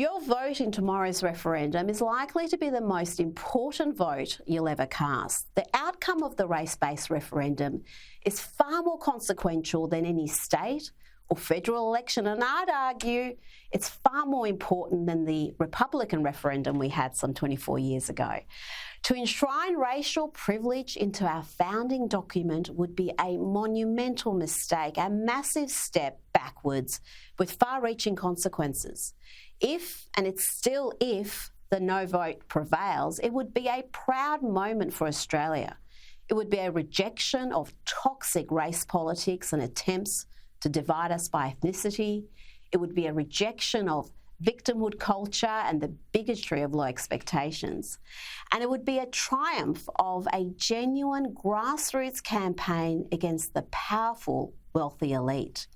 Your vote in tomorrow's referendum is likely to be the most important vote you'll ever cast. The outcome of the race-based referendum is far more consequential than any state or federal election, and I'd argue it's far more important than the Republican referendum we had some 24 years ago. To enshrine racial privilege into our founding document would be a monumental mistake, a massive step backwards with far-reaching consequences. If, and it's still if, the no vote prevails, it would be a proud moment for Australia. It would be a rejection of toxic race politics and attempts to divide us by ethnicity. It would be a rejection of victimhood culture and the bigotry of low expectations. And it would be a triumph of a genuine grassroots campaign against the powerful, wealthy elite.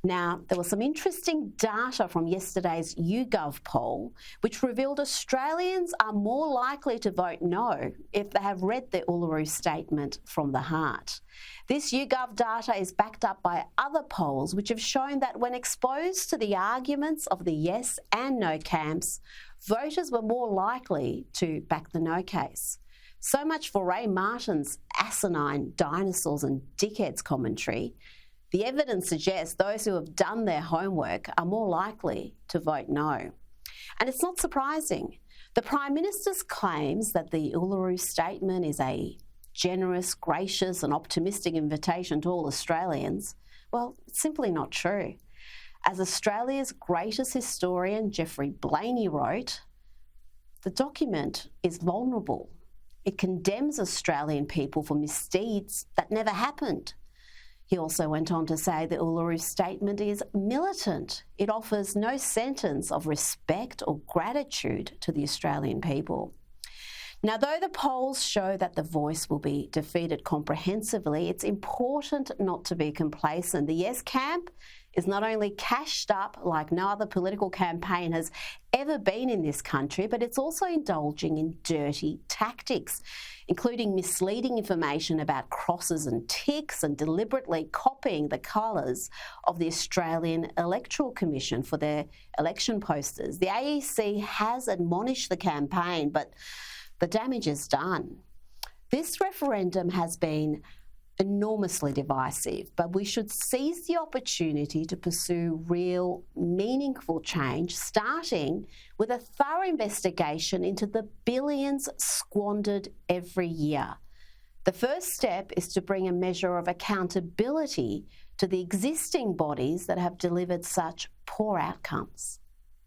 Now, there was some interesting data from yesterday's YouGov poll, which revealed Australians are more likely to vote no if they have read the Uluru Statement from the heart. This YouGov data is backed up by other polls, which have shown that when exposed to the arguments of the yes and no camps, voters were more likely to back the no case. So much for Ray Martin's asinine dinosaurs and dickheads commentary. The evidence suggests those who have done their homework are more likely to vote no. And it's not surprising. The Prime Minister's claims that the Uluru Statement is a generous, gracious and optimistic invitation to all Australians, well, it's simply not true. As Australia's greatest historian, Geoffrey Blaney, wrote, the document is vulnerable. It condemns Australian people for misdeeds that never happened. He also went on to say the Uluru Statement is militant. It offers no sentence of respect or gratitude to the Australian people. Now, though the polls show that the voice will be defeated comprehensively, it's important not to be complacent. The yes camp is not only cashed up like no other political campaign has ever been in this country, but it's also indulging in dirty tactics, including misleading information about crosses and ticks and deliberately copying the colours of the Australian Electoral Commission for their election posters. The AEC has admonished the campaign, but the damage is done. This referendum has been enormously divisive, but we should seize the opportunity to pursue real, meaningful change, starting with a thorough investigation into the billions squandered every year. The first step is to bring a measure of accountability to the existing bodies that have delivered such poor outcomes.